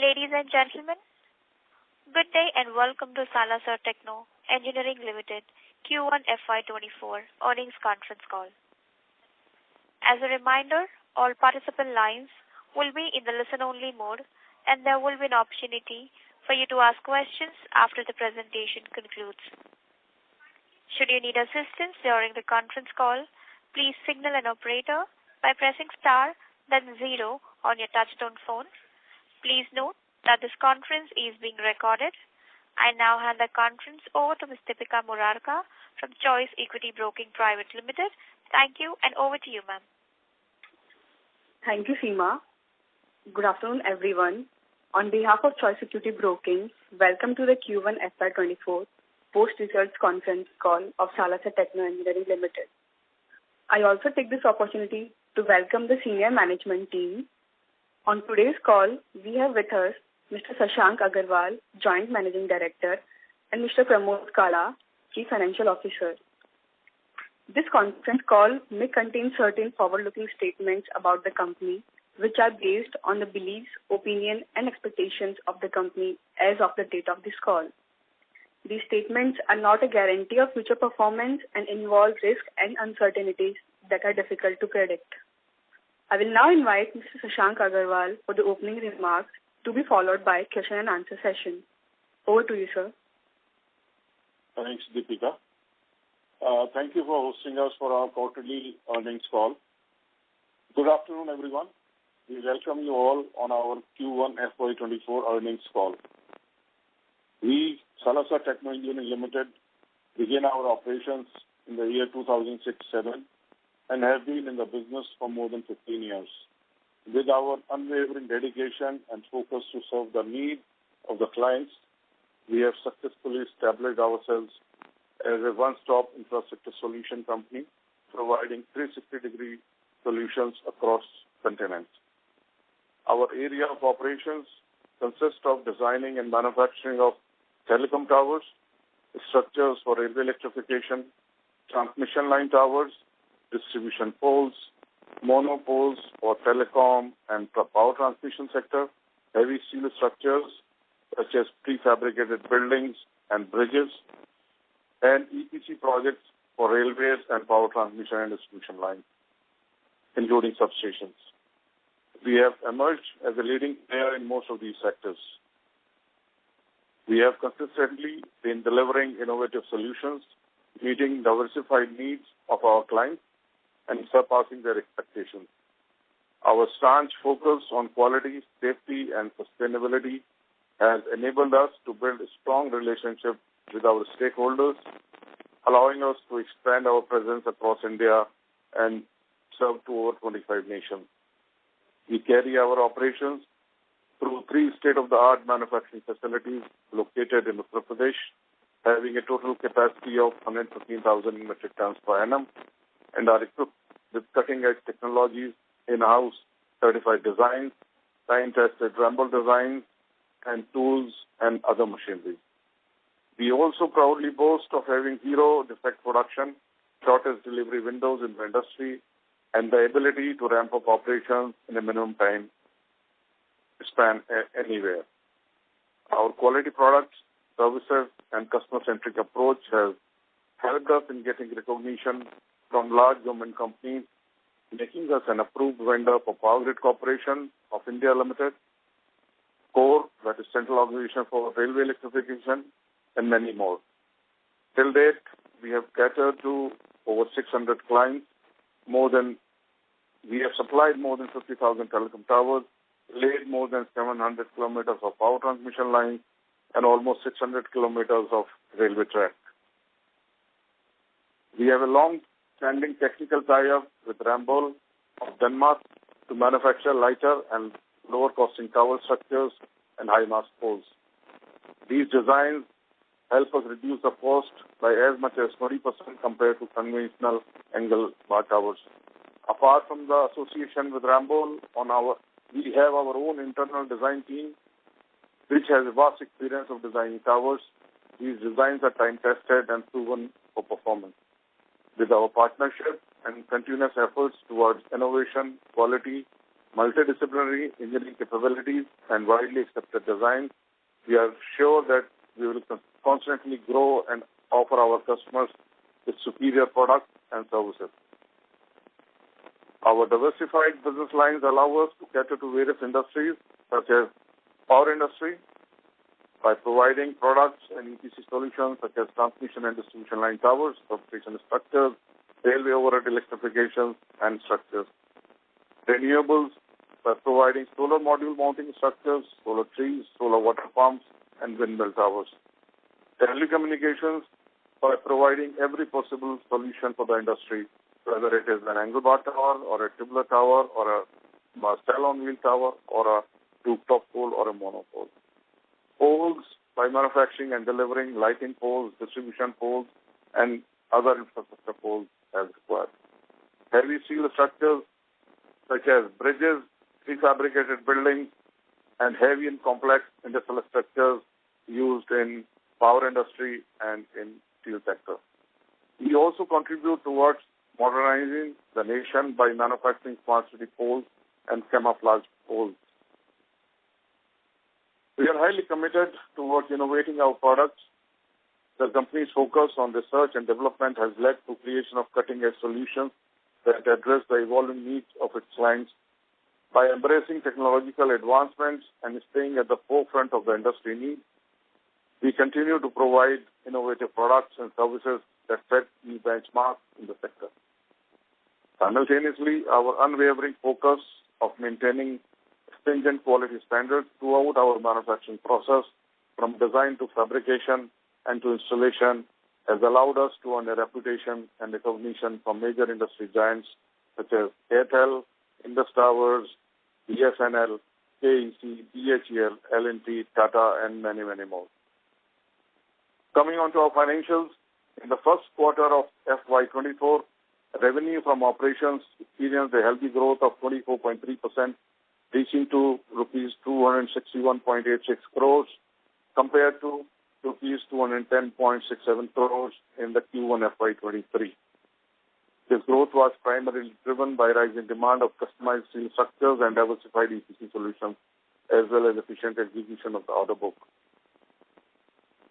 Ladies and gentlemen, good day and welcome to Salasar Techno Engineering Ltd Q1FY2024 earnings conference call. As a reminder, all participant lines will be in the listen-only mode, and there will be an opportunity for you to ask questions after the presentation concludes. Should you need assistance during the conference call, please signal an operator by pressing star then 0 on your touchtone phone. Please note that this conference is being recorded. I now hand the conference over to Ms. Deepika Murarka from Choice Equity Broking Private Limited. Thank you, and over to you, ma'am. Thank you, Seema. Good afternoon, everyone. On behalf of Choice Equity Broking, welcome to the Q1 FY24 post-results conference call of Salasar Techno Engineering Ltd. I also take this opportunity to welcome the senior management team. On today's call, we have with us Mr. Shashank Agarwal, Joint Managing Director, and Mr. Pramod Kala, Chief Financial Officer. This conference call may contain certain forward-looking statements about the company, which are based on the beliefs, opinion, and expectations of the company as of the date of this call. These statements are not a guarantee of future performance and involve risks and uncertainties that are difficult to predict. I will now invite Mr. Shashank Agarwal for the opening remarks, to be followed by a question and answer session. Over to you, sir. Thanks, Deepika. Thank you for hosting us for our quarterly earnings call. Good afternoon, everyone. We welcome you all on our Q1 FY24 earnings call. We, Salasar Techno Engineering Ltd, began our operations in the year 2006-07 and have been in the business for more than 15 years. With our unwavering dedication and focus to serve the needs of the clients, we have successfully established ourselves as a one-stop infrastructure solution company, providing 360-degree solutions across continents. Our area of operations consists of designing and manufacturing of telecom towers, structures for railway electrification, transmission line towers, distribution poles, monopoles for telecom and power transmission sector, heavy steel structures such as prefabricated buildings and bridges, and EPC projects for railways and power transmission and distribution lines, including substations. We have emerged as a leading player in most of these sectors. We have consistently been delivering innovative solutions, meeting diversified needs of our clients and surpassing their expectations. Our staunch focus on quality, safety, and sustainability has enabled us to build a strong relationship with our stakeholders, allowing us to expand our presence across India and serve to over 25 nations. We carry our operations through 3 state-of-the-art manufacturing facilities located in Uttar Pradesh, having a total capacity of 115,000 metric tons per annum, and are equipped with cutting-edge technologies, in-house certified designs, time-tested Rambo designs, and tools and other machinery. We also proudly boast of having zero defect production, shortest delivery windows in the industry, and the ability to ramp up operations in a minimum time span anywhere. Our quality products, services, and customer-centric approach has helped us in getting recognition from large government companies, making us an approved vendor for Power Grid Corporation of India Limited, CORE, that is Central Organization for Railway Electrification, and many more. Till date, we have catered to over 600 clients. We have supplied more than 50,000 telecom towers, laid more than 700 kilometers of power transmission lines, and almost 600 kilometers of railway track. We have a long-standing technical tie-up with Rambo of Denmark to manufacture lighter and lower-costing tower structures and high-mast poles. These designs help us reduce the cost by as much as 20% compared to conventional angle bar towers. Apart from the association with Rambo, we have our own internal design team, which has a vast experience of designing towers. These designs are time-tested and proven for performance. With our partnership and continuous efforts towards innovation, quality, multidisciplinary engineering capabilities and widely accepted design, we are sure that we will constantly grow and offer our customers with superior products and services. Our diversified business lines allow us to cater to various industries such as power industry by providing products and EPC solutions such as transmission and distribution line towers, substation structures, railway overhead electrifications and structures. Renewables by providing solar module mounting structures, solar trees, solar water pumps, and windmill towers. Telecommunications by providing every possible solution for the industry, whether it is an angle bar tower or a tubular tower or a cell-on-wheel tower or a rooftop pole or a monopole. Poles by manufacturing and delivering lighting poles, distribution poles, and other infrastructure poles as required. Heavy steel structures such as bridges, prefabricated buildings, and heavy and complex industrial structures used in power industry and in steel sector. We also contribute towards modernizing the nation by manufacturing smart city poles and camouflage poles. We are highly committed towards innovating our products. The company's focus on research and development has led to creation of cutting-edge solutions that address the evolving needs of its clients. By embracing technological advancements and staying at the forefront of the industry needs, we continue to provide innovative products and services that set new benchmarks in the sector. Simultaneously, our unwavering focus of maintaining stringent quality standards throughout our manufacturing process, from design to fabrication and to installation, has allowed us to earn a reputation and recognition from major industry giants such as Airtel, Indus Towers, BSNL, KEC, BHEL, L&T, Tata, and many, many more. Coming on to our financials, in the first quarter of FY24, revenue from operations experienced a healthy growth of 24.3%, reaching to rupees 261.86 crores compared to rupees 210.67 crores in the Q1 FY23. This growth was primarily driven by rising demand of customized steel structures and diversified EPC solutions, as well as efficient execution of the order book.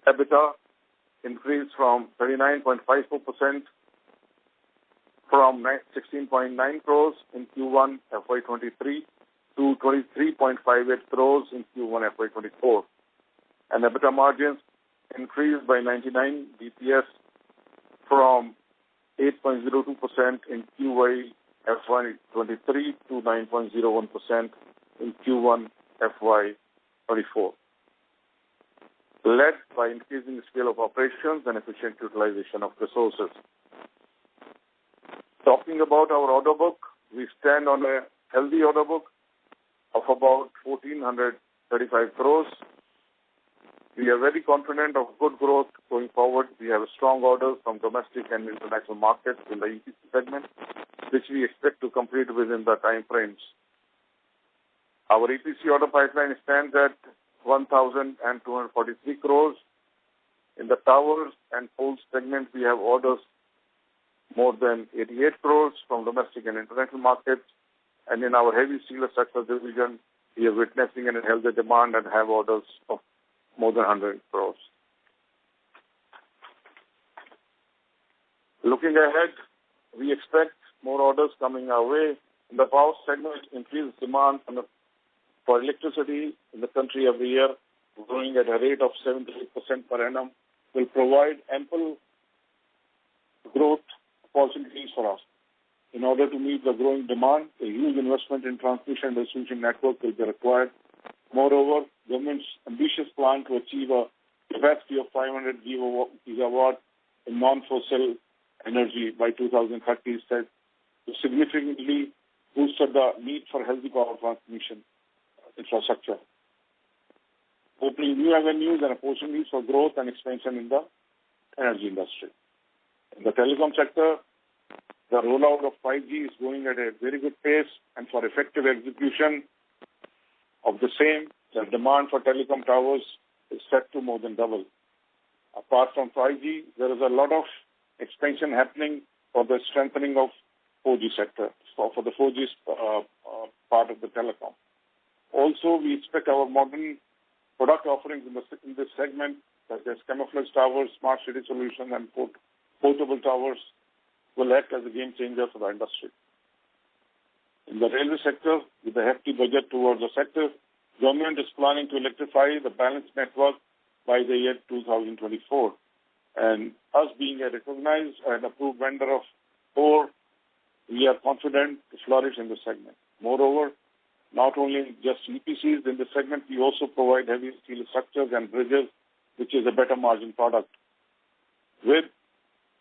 EBITDA increased from 39.54% from 16.9 crores in Q1 FY23 to 23.58 crores in Q1 FY24. And EBITDA margins increased by 99 BPS from 8.02% in Q1 FY23 to 9.01% in Q1 FY24, led by increasing the scale of operations and efficient utilization of resources. Talking about our order book, we stand on a healthy order book of about 1,435 crores. We are very confident of good growth going forward. We have strong orders from domestic and international markets in the EPC segment, which we expect to complete within the time frames. Our EPC order pipeline stands at 1,243 crores. In the towers and poles segment, we have orders more than 88 crores from domestic and international markets. And in our heavy steel structures division, we are witnessing a healthy demand and have orders of more than 100 crores. Looking ahead, we expect more orders coming our way. In the power segment, increased demand for electricity in the country every year, growing at a rate of 7 to 8% per annum, will provide ample growth opportunities for us. In order to meet the growing demand, a huge investment in transmission and distribution network will be required. Moreover, government's ambitious plan to achieve a capacity of 500 gigawatt in non-fossil energy by 2030 is set to significantly boost the need for healthy power transmission infrastructure, opening new avenues and opportunities for growth and expansion in the energy industry. In the telecom sector, the rollout of 5G is going at a very good pace, and for effective execution of the same, the demand for telecom towers is set to more than double. Apart from 5G, there is a lot of expansion happening for the strengthening of 4G sector. for the 4G part of the telecom. Also, we expect our modern product offerings in this segment, such as camouflage towers, smart city solutions, and portable towers, will act as a game changer for the industry. In the railway sector, with a hefty budget towards the sector, government is planning to electrify the balanced network by the year 2024. And us being a recognized and approved vendor of core, we are confident to flourish in the segment. Moreover, not only just EPCs in the segment, we also provide heavy steel structures and bridges, which is a better margin product. With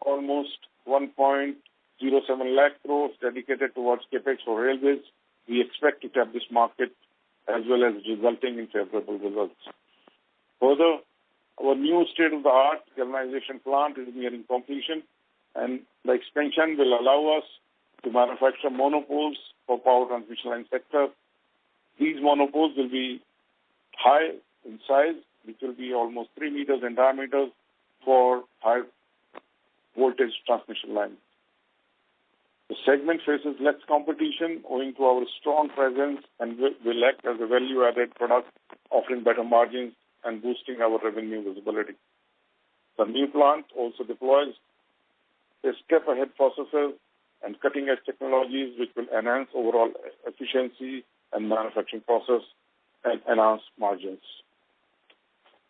almost 1.07 lakh crores dedicated towards capex for railways, we expect to tap this market as well as resulting in favorable results. Further, our new state-of-the-art galvanization plant is nearing completion, and the expansion will allow us to manufacture monopoles for power transmission line sector. These monopoles will be high in size, which will be almost 3 meters in diameter for high voltage transmission lines. The segment faces less competition owing to our strong presence and will act as a value-added product, offering better margins and boosting our revenue visibility. The new plant also deploys a step-ahead processes and cutting-edge technologies which will enhance overall efficiency and manufacturing process and enhance margins.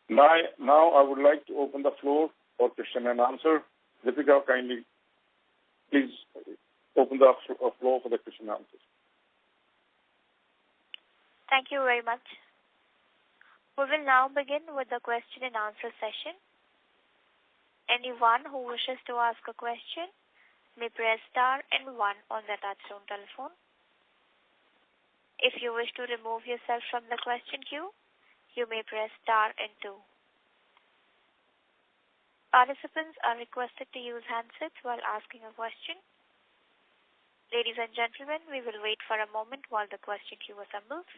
Now I would like to open the floor for question and answer. Deepika, kindly please open the floor for the question and answers. Thank you very much. We will now begin with the question and answer session. Anyone who wishes to ask a question may press star and 1 on the touchtone telephone. If you wish to remove yourself from the question queue, you may press star and 2. Participants are requested to use handsets while asking a question. Ladies and gentlemen, we will wait for a moment while the question queue assembles.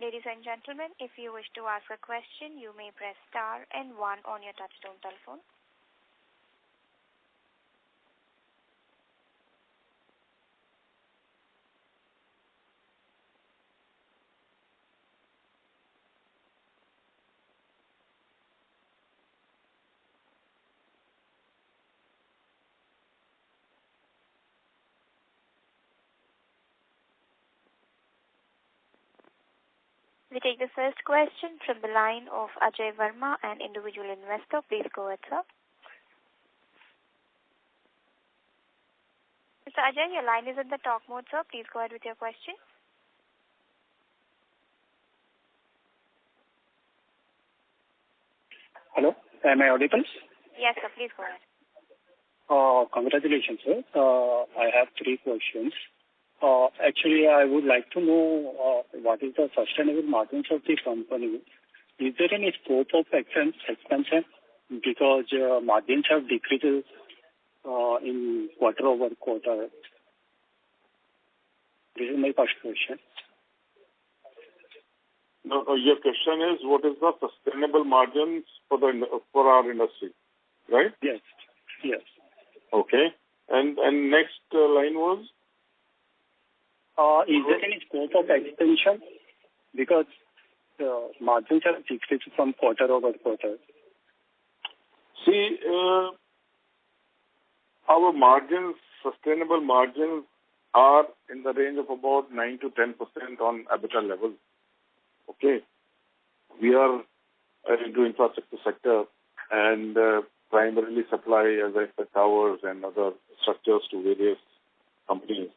Ladies and gentlemen, if you wish to ask a question, you may press star and 1 on your touchtone telephone. We take the first question from the line of Ajay Verma, an individual investor. Please go ahead, sir. Mr. Ajay, your line is in the talk mode, sir. Please go ahead with your question. Hello, am I audible? Yes, sir. Please go ahead. Congratulations, sir. I have 3 questions. Actually, I would like to know what is the sustainable margins of the company. Is there any scope of expansion? Because margins have decreased in quarter-over-quarter. This is my first question. No, your question is what is the sustainable margins for our industry, right? Yes. Yes. Okay. And next line was? Is there any scope of expansion? Because margins have decreased from quarter-over-quarter. See, our margins, sustainable margins, are in the range of about 9 to 10% on EBITDA level. Okay. We are into infrastructure sector and primarily supply, as I said, towers and other structures to various companies.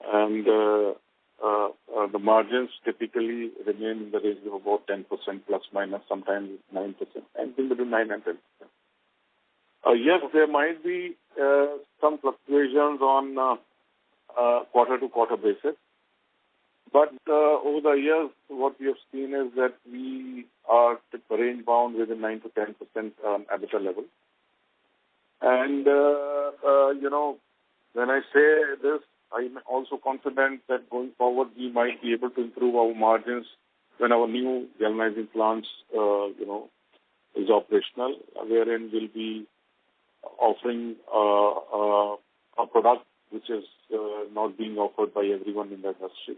And the margins typically remain in the range of about 10% plus minus, sometimes 9%, anything between 9 and 10%. Yes, there might be some fluctuations on quarter-to-quarter basis. But over the years, what we have seen is that we are range bound within 9 to 10% EBITDA level. And, when I say this, I'm also confident that going forward we might be able to improve our margins when our new galvanizing plants, is operational, wherein we'll be offering a product which is not being offered by everyone in the industry.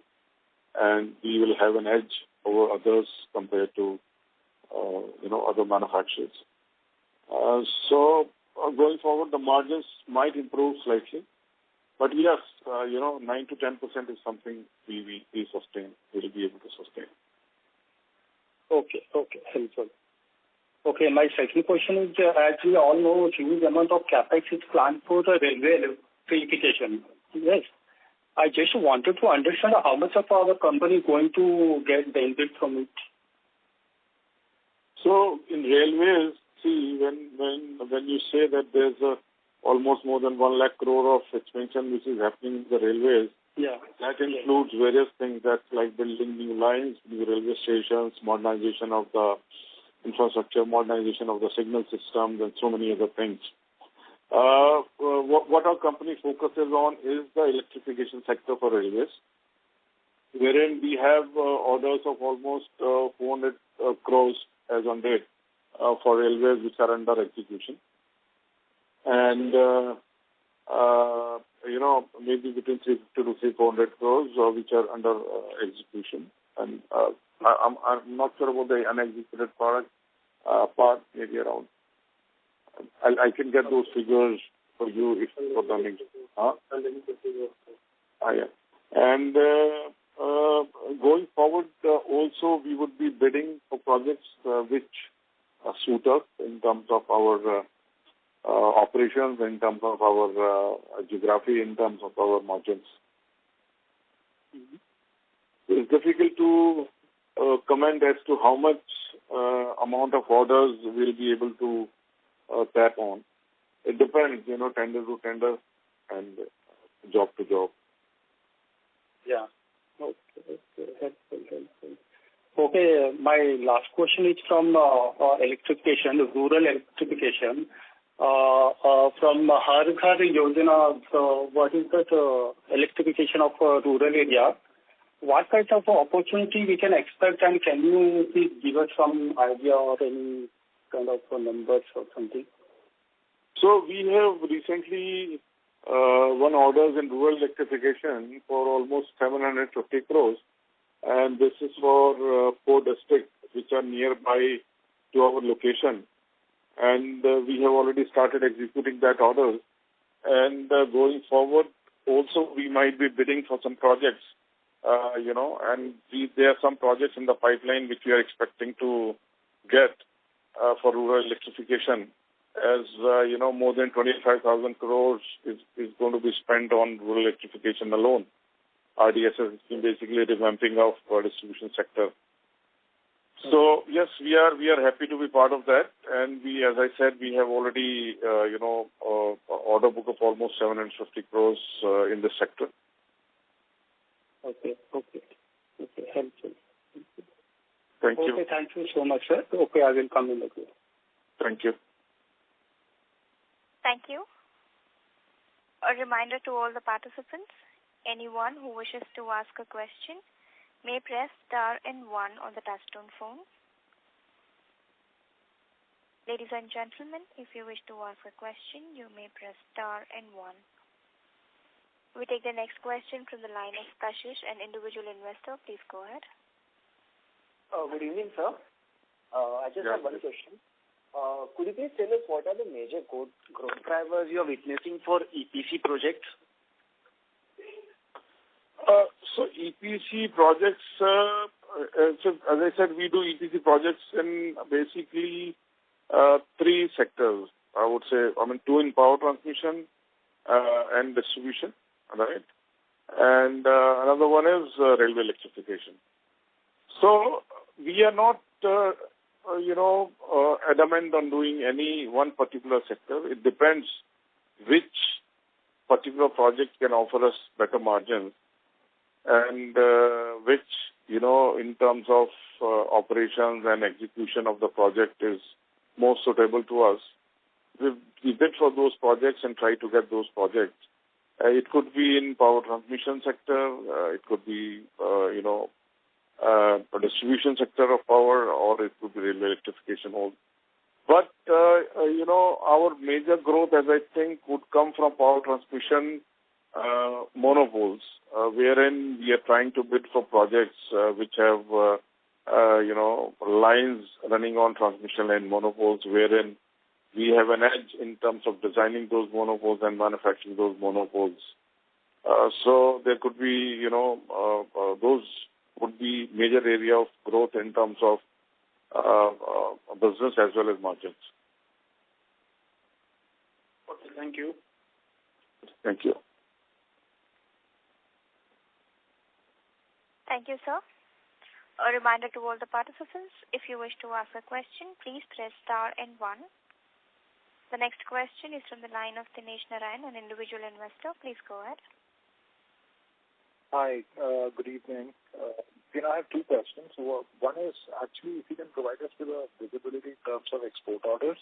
And we will have an edge over others compared to, other manufacturers. So going forward, the margins might improve slightly. But yes, 9 to 10% is something we sustain, will be able to sustain. Okay, helpful. Okay, my second question is, as we all know, huge amount of capex is planned for the railway electrification. Yes. I just wanted to understand how much of our company is going to get benefit from it. So in railways, see, when you say that there's almost more than 1 lakh crore of expansion which is happening in the railways, that includes various things that's like building new lines, new railway stations, modernization of the infrastructure, modernization of the signal systems, and so many other things. What our company focuses on is the electrification sector for railways, wherein we have orders of almost 400 crores as on date for railways which are under execution. And, maybe between 350 to 400 crores which are under execution. And I'm not sure about the unexecuted part, maybe around. I can get those figures for you if for the next. And going forward, also we would be bidding for projects which suit us in terms of our operations, in terms of our geography, in terms of our margins. Mm-hmm. It's difficult to comment as to how much amount of orders we'll be able to tap on. It depends, tender to tender and job to job. Yeah. Okay. Helpful. Okay, my last question is from electrification, rural electrification. From Har Ghar Yojana, so what is the electrification of rural area? What kind of opportunity we can expect, and can you please give us some idea or any kind of numbers or something? So we have recently won orders in rural electrification for almost 750 crores, and this is for 4 districts which are nearby to our location. And we have already started executing that order. And going forward, also we might be bidding for some projects, and there are some projects in the pipeline which we are expecting to get for rural electrification. As more than 25,000 crores is going to be spent on rural electrification alone. RDSS is basically revamping of distribution sector. So yes, we are happy to be part of that, and we, as I said, we have already order book of almost 750 crores in this sector. Okay, helpful. Thank you. Okay, thank you so much, sir. Okay, I will come in the queue. Thank you. Thank you. A reminder to all the participants, anyone who wishes to ask a question may press star and 1 on the touchtone phone. Ladies and gentlemen, if you wish to ask a question, you may press star and 1. We take the next question from the line of Kashish, an individual investor. Please go ahead. Good evening, sir. I just have one question. Could you please tell us what are the major growth drivers you are witnessing for EPC projects? So EPC projects, as I said, we do EPC projects in basically 3 sectors. I would say, 2 in power transmission and distribution, right? And another one is railway electrification. So we are not, adamant on doing any one particular sector. It depends which particular project can offer us better margins, and which, in terms of operations and execution of the project is most suitable to us. We've we bid for those projects and try to get those projects. It could be in power transmission sector, it could be, a distribution sector of power, or it could be railway electrification also. But, our major growth, as I think, would come from power transmission monopoles, wherein we are trying to bid for projects which have, lines running on transmission line monopoles, wherein we have an edge in terms of designing those monopoles and manufacturing those monopoles. So there could be, those would be major area of growth in terms of business as well as margins. Okay, thank you. Thank you. Thank you, sir. A reminder to all the participants, if you wish to ask a question, please press star and 1. The next question is from the line of Dinesh Narayan, an individual investor. Please go ahead. Hi, good evening. I have two questions. One is actually if you can provide us with a visibility in terms of export orders.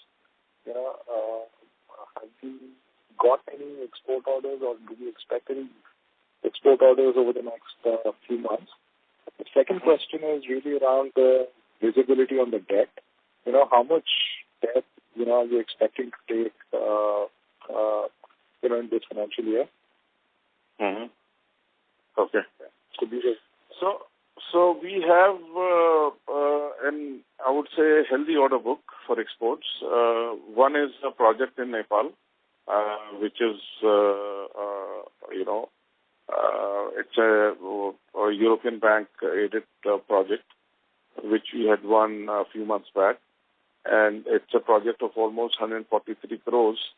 Have you got any export orders, or do you expect any export orders over the next few months? The second question is really around the visibility on the debt. How much debt are you expecting to take in this financial year? Mm-hmm. Okay. Could you just... So we have an, I would say, healthy order book for exports. One is a project in Nepal, which is, it's a European bank aided project, which we had won a few months back. And it's a project of almost 143 crores,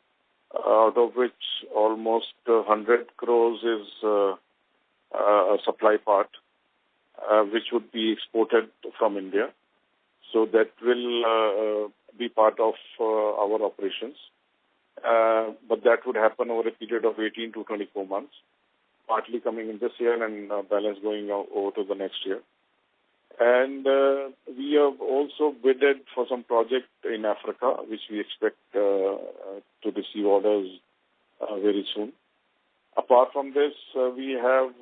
out of which almost 100 crores is a supply part, which would be exported from India. So that will be part of our operations. But that would happen over a period of 18 to 24 months, partly coming in this year and balance going over to the next year. And we have also bidded for some project in Africa, which we expect to receive orders very soon. Apart from this, we have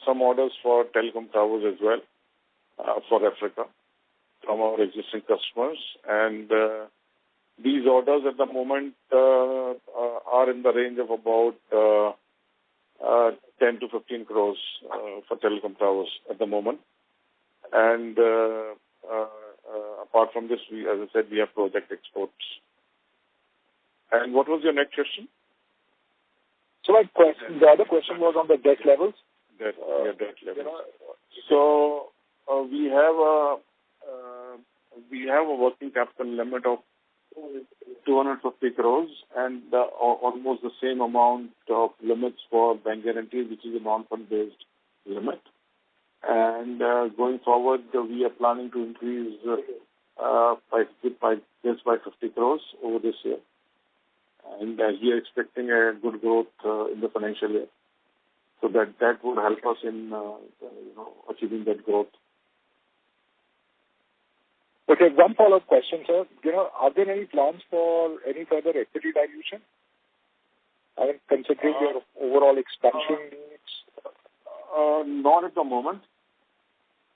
some orders for telecom towers as well for Africa from our existing customers. And these orders at the moment are in the range of about 10 to 15 crores for telecom towers at the moment. And apart from this, as I said, we have project exports. And what was your next question? So the other question was on the debt levels. Debt levels. So we have a working capital limit of 250 crores and almost the same amount of limits for bank guarantees, which is a non-fund based limit. And going forward, we are planning to increase by 50 crores over this year. And we are expecting a good growth in the financial year. So that would help us in achieving that growth. Okay, one follow-up question, sir. Are there any plans for any further equity dilution? I mean, considering your overall expansion needs? Not at the moment.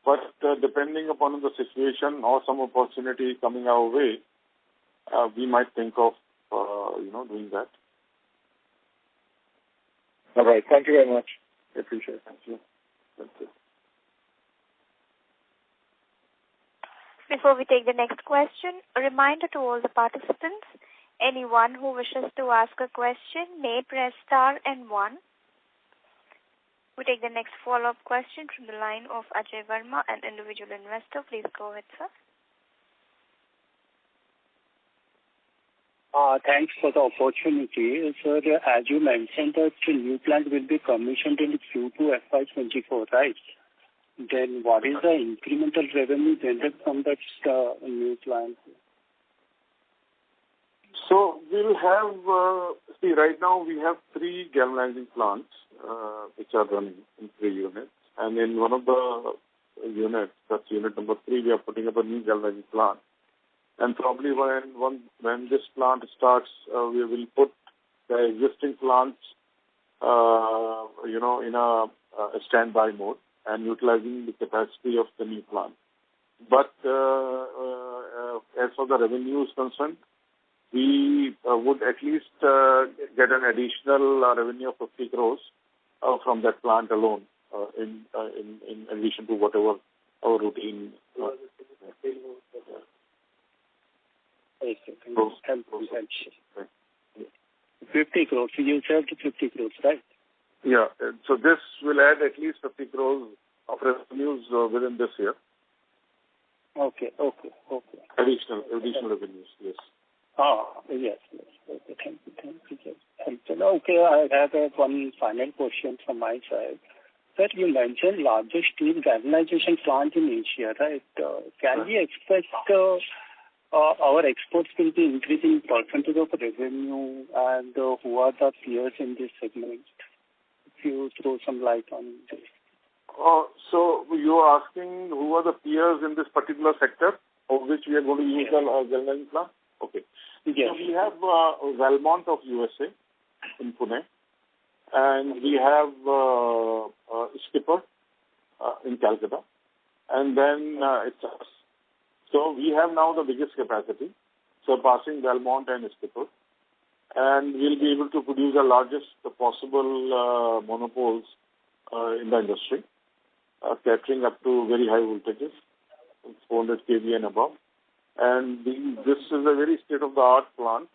But depending upon the situation or some opportunity coming our way, we might think of, doing that. All right. Thank you very much. I appreciate it. Thank you. Thank you. Before we take the next question, a reminder to all the participants, anyone who wishes to ask a question may press star and 1. We take the next follow-up question from the line of Ajay Verma, an individual investor. Please go ahead, sir. Thanks for the opportunity. Sir, as you mentioned that the new plant will be commissioned in Q2 FY24, right? Then what is the incremental revenue generated from that new plant? So we'll have, right now we have 3 galvanizing plants which are running in 3 units. And in one of the units, that's unit number 3, we are putting up a new galvanizing plant. And probably when this plant starts, we will put the existing plants, in a standby mode and utilizing the capacity of the new plant. But as for the revenue is concerned, we would at least get an additional revenue of 50 crores from that plant alone, in addition to whatever our routine. 50 crores. You said 50 crores, right? Yeah. So this will add at least 50 crores of revenues within this year. Okay. Additional revenues, yes. Yes. Okay, thank you. Okay, I have one final question from my side. Sir, you mentioned largest steel galvanization plant in Asia, right? Can we expect our exports will be increasing percentage of revenue, and who are the peers in this segment? If you throw some light on this. So you are asking who are the peers in this particular sector of which we are going to use the galvanizing plant? Okay. Yes. So we have Valmont of USA in Pune, and we have Skipper in Calcutta, and then it's us. So we have now the biggest capacity, surpassing Valmont and Skipper, and we'll be able to produce the largest possible monopoles in the industry, catering up to very high voltages, 400 kV and above. And this is a very state-of-the-art plant,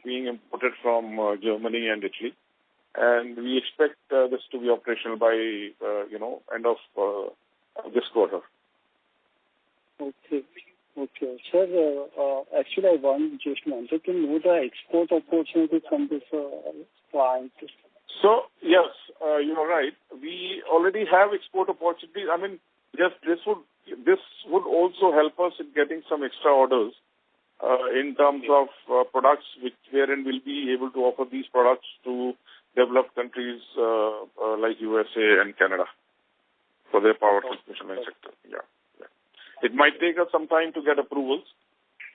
being imported from Germany and Italy. And we expect this to be operational by, end of this quarter. Okay. Sir, actually, I just wanted to know the export opportunity from this plant. So, yes, you are right. We already have export opportunities. I mean, just this would also help us in getting some extra orders in terms of products wherein we'll be able to offer these products to developed countries like USA and Canada for their power transmission line sector. Yeah. It might take us some time to get approvals,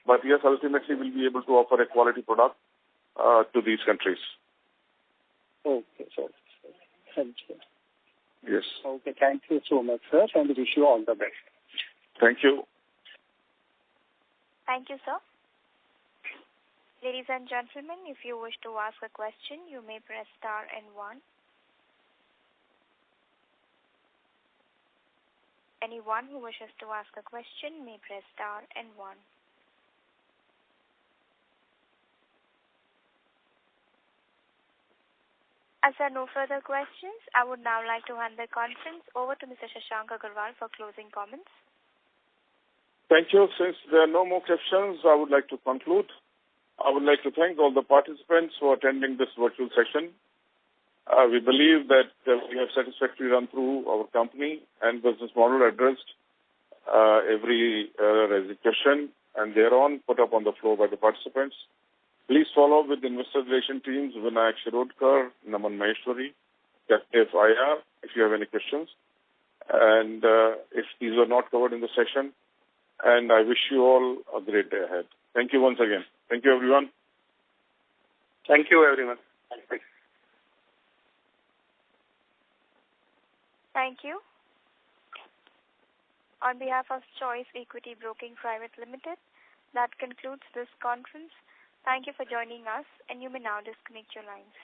but yes, ultimately we'll be able to offer a quality product to these countries. Okay, sir. Thank you. Yes. Okay, thank you so much, sir, and wish you all the best. Thank you. Thank you, sir. Ladies and gentlemen, if you wish to ask a question, you may press star and 1. Anyone who wishes to ask a question may press star and 1. As there are no further questions, I would now like to hand the conference over to Mr. Shashank Agarwal for closing comments. Thank you. Since there are no more questions, I would like to conclude. I would like to thank all the participants for attending this virtual session. We believe that we have satisfactorily run through our company and business model, addressed every question, and thereon put up on the floor by the participants. Please follow up with the investor relation teams, Vinayak Shirodkar, Naman Maheshwari, Captive IR, if you have any questions. And if these are not covered in the session, and I wish you all a great day ahead. Thank you once again. Thank you, everyone. Thank you, everyone. Thank you. On behalf of Choice Equity Broking Private Limited, that concludes this conference. Thank you for joining us, and you may now disconnect your lines.